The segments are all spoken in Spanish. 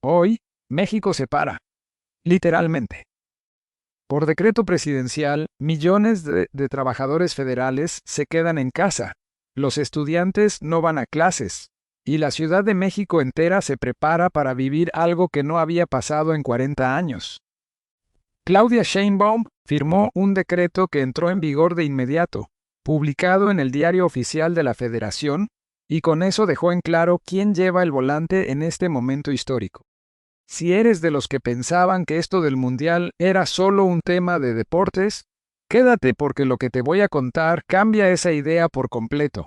Hoy, México se para, literalmente. Por decreto presidencial, millones de trabajadores federales se quedan en casa, los estudiantes no van a clases, y la Ciudad de México entera se prepara para vivir algo que no había pasado en 40 años. Claudia Sheinbaum firmó un decreto que entró en vigor de inmediato, publicado en el Diario Oficial de la Federación, y con eso dejó en claro quién lleva el volante en este momento histórico. Si eres de los que pensaban que esto del Mundial era solo un tema de deportes, quédate porque lo que te voy a contar cambia esa idea por completo.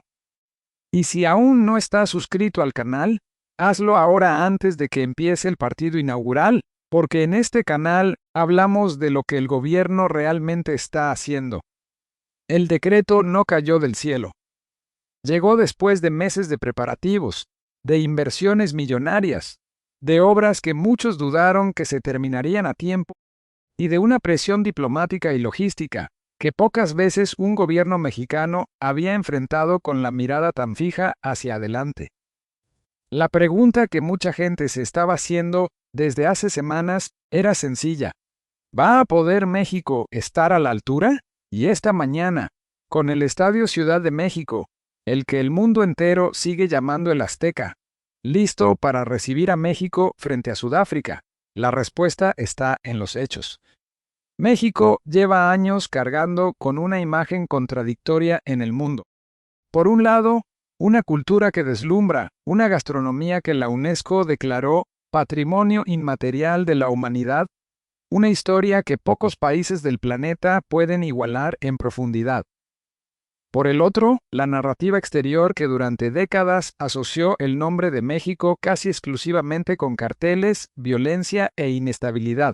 Y si aún no estás suscrito al canal, hazlo ahora antes de que empiece el partido inaugural, porque en este canal hablamos de lo que el gobierno realmente está haciendo. El decreto no cayó del cielo. Llegó después de meses de preparativos, de inversiones millonarias, de obras que muchos dudaron que se terminarían a tiempo, y de una presión diplomática y logística que pocas veces un gobierno mexicano había enfrentado con la mirada tan fija hacia adelante. La pregunta que mucha gente se estaba haciendo desde hace semanas era sencilla. ¿Va a poder México estar a la altura? Y esta mañana, con el Estadio Ciudad de México, el que el mundo entero sigue llamando el Azteca, listo para recibir a México frente a Sudáfrica, la respuesta está en los hechos. México lleva años cargando con una imagen contradictoria en el mundo. Por un lado, una cultura que deslumbra, una gastronomía que la UNESCO declaró Patrimonio Inmaterial de la Humanidad, una historia que pocos países del planeta pueden igualar en profundidad. Por el otro, la narrativa exterior que durante décadas asoció el nombre de México casi exclusivamente con carteles, violencia e inestabilidad.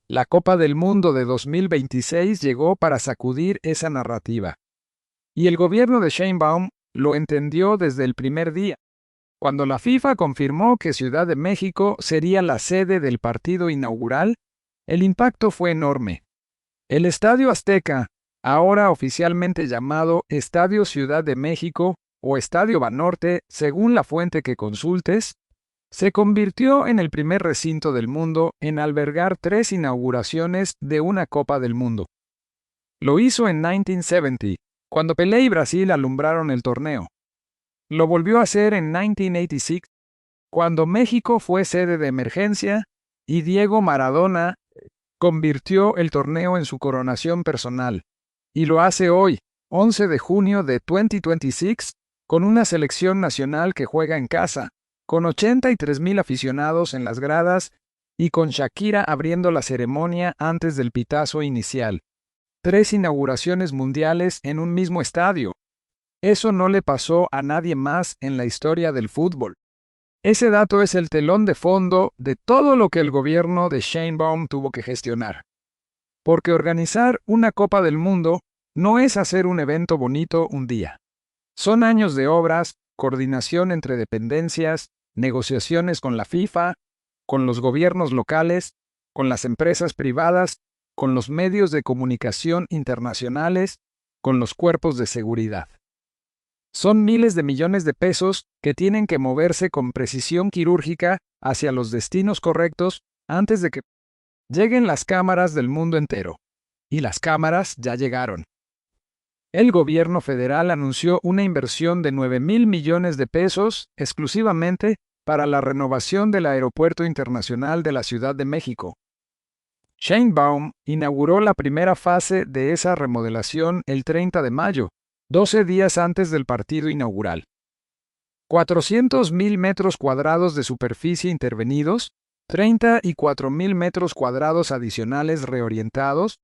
La Copa del Mundo de 2026 llegó para sacudir esa narrativa. Y el gobierno de Sheinbaum lo entendió desde el primer día. Cuando la FIFA confirmó que Ciudad de México sería la sede del partido inaugural, el impacto fue enorme. El Estadio Azteca, ahora oficialmente llamado Estadio Ciudad de México o Estadio Banorte, según la fuente que consultes, se convirtió en el primer recinto del mundo en albergar 3 inauguraciones de una Copa del Mundo. Lo hizo en 1970, cuando Pelé y Brasil alumbraron el torneo. Lo volvió a hacer en 1986, cuando México fue sede de emergencia y Diego Maradona convirtió el torneo en su coronación personal. Y lo hace hoy, 11 de junio de 2026, con una selección nacional que juega en casa, con 83,000 aficionados en las gradas y con Shakira abriendo la ceremonia antes del pitazo inicial. 3 inauguraciones mundiales en un mismo estadio. Eso no le pasó a nadie más en la historia del fútbol. Ese dato es el telón de fondo de todo lo que el gobierno de Sheinbaum tuvo que gestionar. Porque organizar una Copa del Mundo no es hacer un evento bonito un día. Son años de obras, coordinación entre dependencias, negociaciones con la FIFA, con los gobiernos locales, con las empresas privadas, con los medios de comunicación internacionales, con los cuerpos de seguridad. Son miles de millones de pesos que tienen que moverse con precisión quirúrgica hacia los destinos correctos antes de que lleguen las cámaras del mundo entero. Y las cámaras ya llegaron. El gobierno federal anunció una inversión de 9,000 millones de pesos exclusivamente para la renovación del Aeropuerto Internacional de la Ciudad de México. Sheinbaum inauguró la primera fase de esa remodelación el 30 de mayo, 12 días antes del partido inaugural. 400,000 metros cuadrados de superficie intervenidos, 34,000 metros cuadrados adicionales reorientados,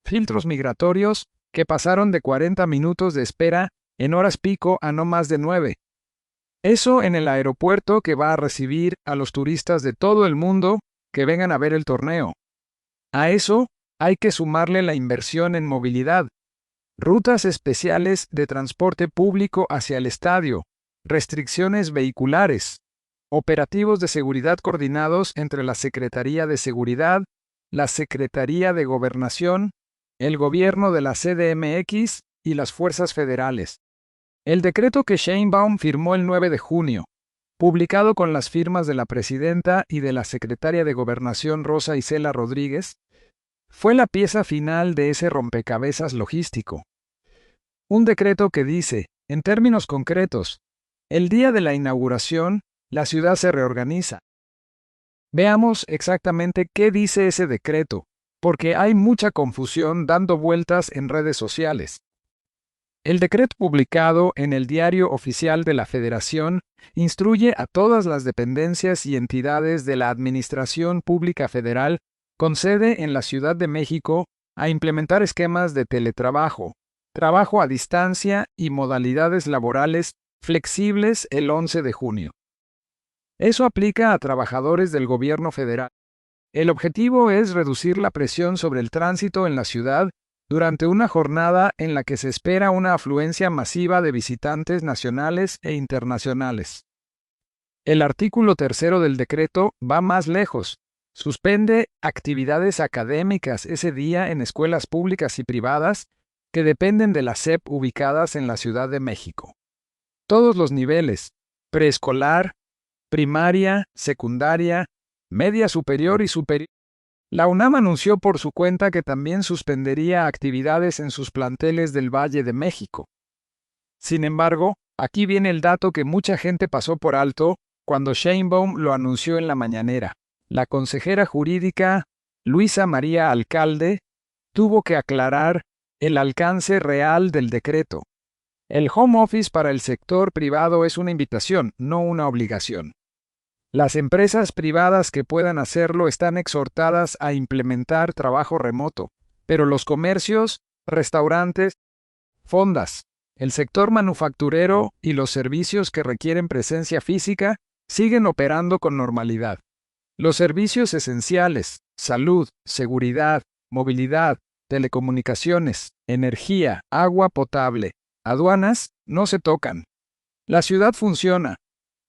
filtros migratorios que pasaron de 40 minutos de espera en horas pico a no más de 9. Eso en el aeropuerto que va a recibir a los turistas de todo el mundo que vengan a ver el torneo. A eso hay que sumarle la inversión en movilidad, rutas especiales de transporte público hacia el estadio, restricciones vehiculares, operativos de seguridad coordinados entre la Secretaría de Seguridad, la Secretaría de Gobernación, el gobierno de la CDMX y las fuerzas federales. El decreto que Sheinbaum firmó el 9 de junio, publicado con las firmas de la presidenta y de la secretaria de Gobernación Rosa Isela Rodríguez, fue la pieza final de ese rompecabezas logístico. Un decreto que dice, en términos concretos, el día de la inauguración, la ciudad se reorganiza. Veamos exactamente qué dice ese decreto, porque hay mucha confusión dando vueltas en redes sociales. El decreto publicado en el Diario Oficial de la Federación instruye a todas las dependencias y entidades de la Administración Pública Federal con sede en la Ciudad de México a implementar esquemas de teletrabajo, trabajo a distancia y modalidades laborales flexibles el 11 de junio. Eso aplica a trabajadores del gobierno federal. El objetivo es reducir la presión sobre el tránsito en la ciudad durante una jornada en la que se espera una afluencia masiva de visitantes nacionales e internacionales. El artículo 3 del decreto va más lejos. Suspende actividades académicas ese día en escuelas públicas y privadas que dependen de la SEP ubicadas en la Ciudad de México. Todos los niveles, preescolar, primaria, secundaria, media superior y superior. La UNAM anunció por su cuenta que también suspendería actividades en sus planteles del Valle de México. Sin embargo, aquí viene el dato que mucha gente pasó por alto cuando Sheinbaum lo anunció en la mañanera. La consejera jurídica, Luisa María Alcalde, tuvo que aclarar el alcance real del decreto. El home office para el sector privado es una invitación, no una obligación. Las empresas privadas que puedan hacerlo están exhortadas a implementar trabajo remoto, pero los comercios, restaurantes, fondas, el sector manufacturero y los servicios que requieren presencia física siguen operando con normalidad. Los servicios esenciales, salud, seguridad, movilidad, telecomunicaciones, energía, agua potable, aduanas, no se tocan. La ciudad funciona.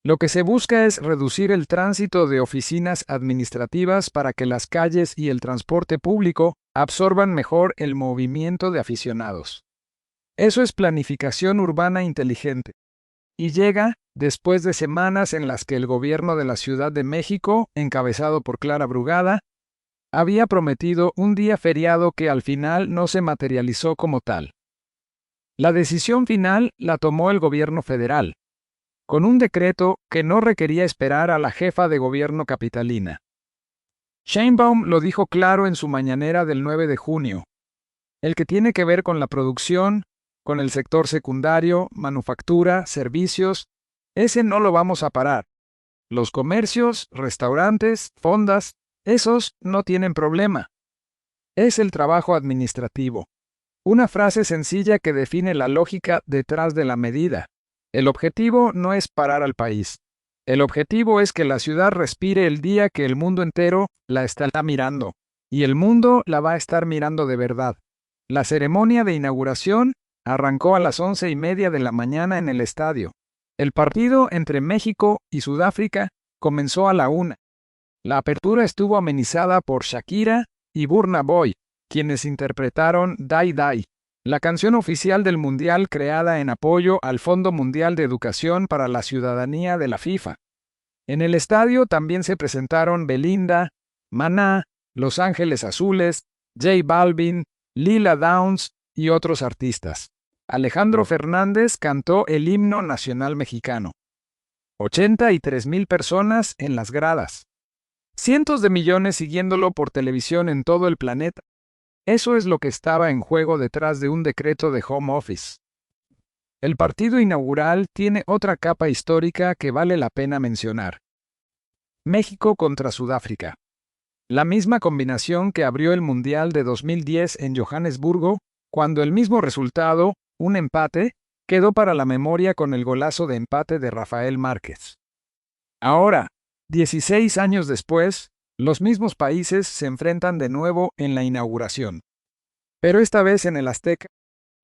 Lo que se busca es reducir el tránsito de oficinas administrativas para que las calles y el transporte público absorban mejor el movimiento de aficionados. Eso es planificación urbana inteligente. Y llega después de semanas en las que el gobierno de la Ciudad de México, encabezado por Clara Brugada, había prometido un día feriado que al final no se materializó como tal. La decisión final la tomó el gobierno federal, con un decreto que no requería esperar a la jefa de gobierno capitalina. Sheinbaum lo dijo claro en su mañanera del 9 de junio, el que tiene que ver con la producción, con el sector secundario, manufactura, servicios, ese no lo vamos a parar. Los comercios, restaurantes, fondas, esos no tienen problema. Es el trabajo administrativo. Una frase sencilla que define la lógica detrás de la medida. El objetivo no es parar al país. El objetivo es que la ciudad respire el día que el mundo entero la estará mirando. Y el mundo la va a estar mirando de verdad. La ceremonia de inauguración arrancó a las 11:30 de la mañana en el estadio. El partido entre México y Sudáfrica comenzó a la 1. La apertura estuvo amenizada por Shakira y Burna Boy, quienes interpretaron Die Die, la canción oficial del Mundial creada en apoyo al Fondo Mundial de Educación para la Ciudadanía de la FIFA. En el estadio también se presentaron Belinda, Maná, Los Ángeles Azules, J Balvin, Lila Downs y otros artistas. Alejandro Fernández cantó el himno nacional mexicano. 83,000 personas en las gradas. Cientos de millones siguiéndolo por televisión en todo el planeta. Eso es lo que estaba en juego detrás de un decreto de home office. El partido inaugural tiene otra capa histórica que vale la pena mencionar. México contra Sudáfrica. La misma combinación que abrió el Mundial de 2010 en Johannesburgo, cuando el mismo resultado, un empate, quedó para la memoria con el golazo de empate de Rafael Márquez. Ahora, 16 años después, los mismos países se enfrentan de nuevo en la inauguración. Pero esta vez en el Azteca,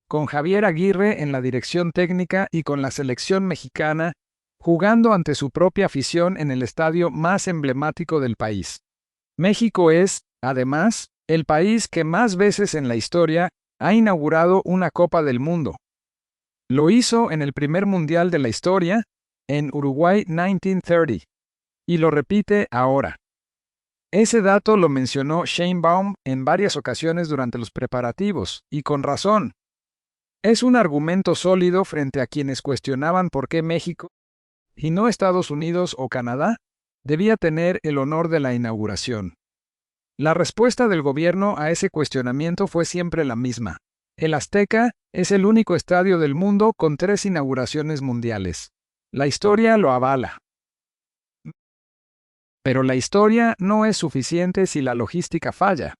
con Javier Aguirre en la dirección técnica y con la selección mexicana, jugando ante su propia afición en el estadio más emblemático del país. México es, además, el país que más veces en la historia ha inaugurado una Copa del Mundo. Lo hizo en el primer Mundial de la historia, en Uruguay 1930, y lo repite ahora. Ese dato lo mencionó Sheinbaum en varias ocasiones durante los preparativos, y con razón. Es un argumento sólido frente a quienes cuestionaban por qué México, y no Estados Unidos o Canadá, debía tener el honor de la inauguración. La respuesta del gobierno a ese cuestionamiento fue siempre la misma. El Azteca es el único estadio del mundo con 3 inauguraciones mundiales. La historia lo avala. Pero la historia no es suficiente si la logística falla.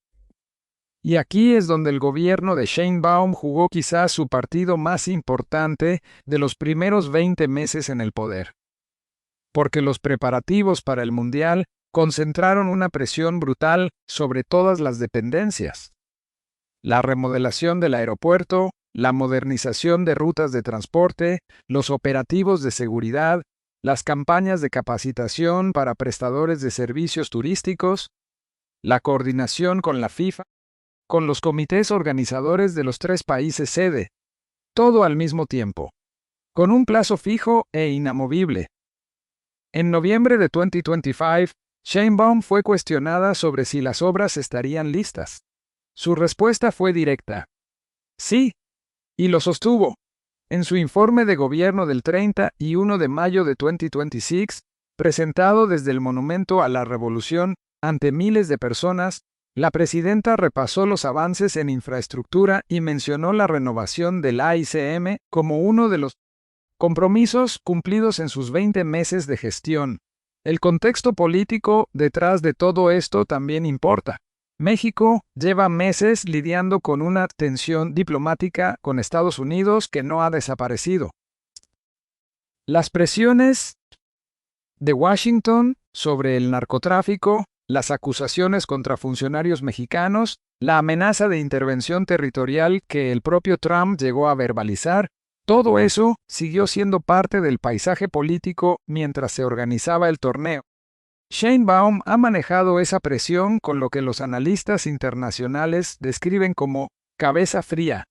Y aquí es donde el gobierno de Sheinbaum jugó quizás su partido más importante de los primeros 20 meses en el poder. Porque los preparativos para el Mundial concentraron una presión brutal sobre todas las dependencias. La remodelación del aeropuerto, la modernización de rutas de transporte, los operativos de seguridad, las campañas de capacitación para prestadores de servicios turísticos, la coordinación con la FIFA, con los comités organizadores de los 3 países sede, todo al mismo tiempo, con un plazo fijo e inamovible. En noviembre de 2025, Sheinbaum fue cuestionada sobre si las obras estarían listas. Su respuesta fue directa. Sí, y lo sostuvo. En su informe de gobierno del 31 de mayo de 2026, presentado desde el Monumento a la Revolución ante miles de personas, la presidenta repasó los avances en infraestructura y mencionó la renovación del AICM como uno de los compromisos cumplidos en sus 20 meses de gestión. El contexto político detrás de todo esto también importa. México lleva meses lidiando con una tensión diplomática con Estados Unidos que no ha desaparecido. Las presiones de Washington sobre el narcotráfico, las acusaciones contra funcionarios mexicanos, la amenaza de intervención territorial que el propio Trump llegó a verbalizar, todo eso siguió siendo parte del paisaje político mientras se organizaba el torneo. Sheinbaum ha manejado esa presión con lo que los analistas internacionales describen como cabeza fría,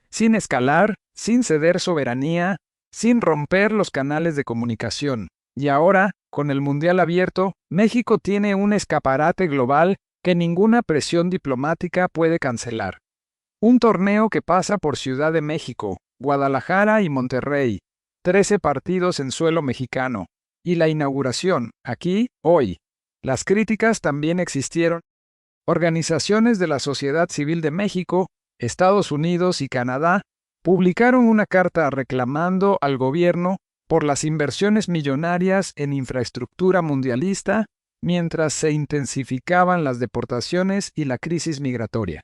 sin escalar, sin ceder soberanía, sin romper los canales de comunicación. Y ahora, con el Mundial abierto, México tiene un escaparate global que ninguna presión diplomática puede cancelar. Un torneo que pasa por Ciudad de México, Guadalajara y Monterrey, 13 partidos en suelo mexicano. Y la inauguración, aquí, hoy. Las críticas también existieron. Organizaciones de la sociedad civil de México, Estados Unidos y Canadá publicaron una carta reclamando al gobierno por las inversiones millonarias en infraestructura mundialista mientras se intensificaban las deportaciones y la crisis migratoria.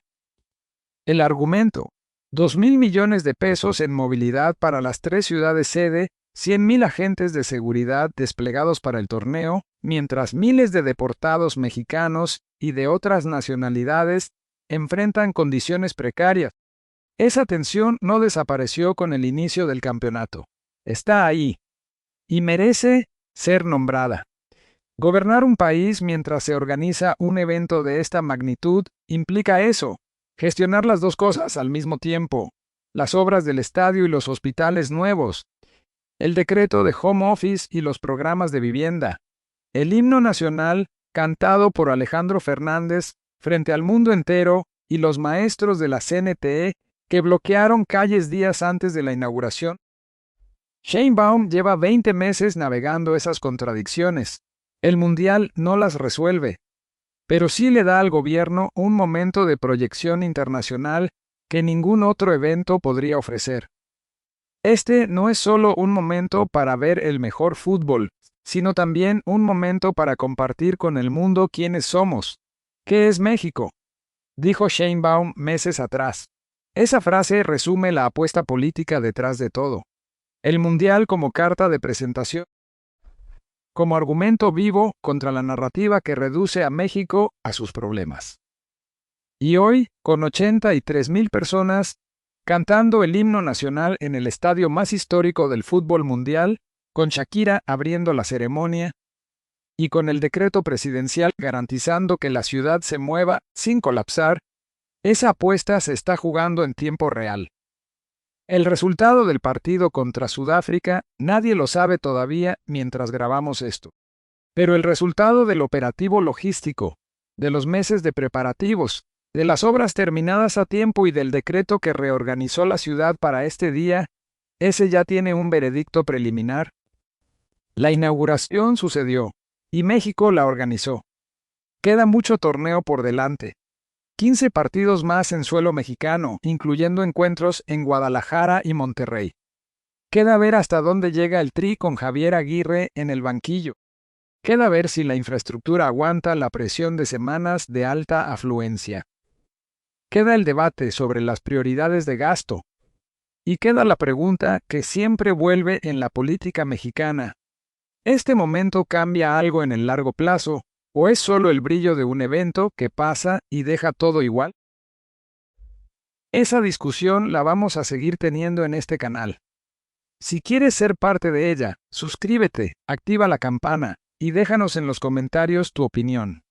El argumento: 2,000 millones de pesos en movilidad para las 3 ciudades sede, 100,000 agentes de seguridad desplegados para el torneo, mientras miles de deportados mexicanos y de otras nacionalidades enfrentan condiciones precarias. Esa tensión no desapareció con el inicio del campeonato. Está ahí. Y merece ser nombrada. Gobernar un país mientras se organiza un evento de esta magnitud implica eso: gestionar las 2 cosas al mismo tiempo, las obras del estadio y los hospitales nuevos, el decreto de home office y los programas de vivienda, el himno nacional cantado por Alejandro Fernández frente al mundo entero y los maestros de la CNTE que bloquearon calles días antes de la inauguración. Sheinbaum lleva 20 meses navegando esas contradicciones. El Mundial no las resuelve, pero sí le da al gobierno un momento de proyección internacional que ningún otro evento podría ofrecer. Este no es solo un momento para ver el mejor fútbol, sino también un momento para compartir con el mundo quiénes somos. ¿Qué es México?, dijo Sheinbaum meses atrás. Esa frase resume la apuesta política detrás de todo. El Mundial como carta de presentación, como argumento vivo contra la narrativa que reduce a México a sus problemas. Y hoy, con 83,000 personas cantando el himno nacional en el estadio más histórico del fútbol mundial, con Shakira abriendo la ceremonia, y con el decreto presidencial garantizando que la ciudad se mueva sin colapsar, esa apuesta se está jugando en tiempo real. El resultado del partido contra Sudáfrica nadie lo sabe todavía mientras grabamos esto. Pero el resultado del operativo logístico, de los meses de preparativos, de las obras terminadas a tiempo y del decreto que reorganizó la ciudad para este día, ese ya tiene un veredicto preliminar. La inauguración sucedió, y México la organizó. Queda mucho torneo por delante. 15 partidos más en suelo mexicano, incluyendo encuentros en Guadalajara y Monterrey. Queda ver hasta dónde llega el Tri con Javier Aguirre en el banquillo. Queda ver si la infraestructura aguanta la presión de semanas de alta afluencia. Queda el debate sobre las prioridades de gasto. Y queda la pregunta que siempre vuelve en la política mexicana. ¿Este momento cambia algo en el largo plazo, o es solo el brillo de un evento que pasa y deja todo igual? Esa discusión la vamos a seguir teniendo en este canal. Si quieres ser parte de ella, suscríbete, activa la campana y déjanos en los comentarios tu opinión.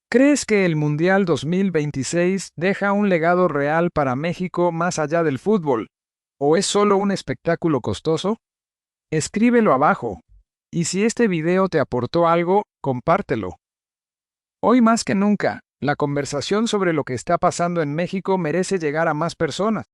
¿Crees que el Mundial 2026 deja un legado real para México más allá del fútbol? ¿O es solo un espectáculo costoso? Escríbelo abajo. Y si este video te aportó algo, compártelo. Hoy más que nunca, la conversación sobre lo que está pasando en México merece llegar a más personas.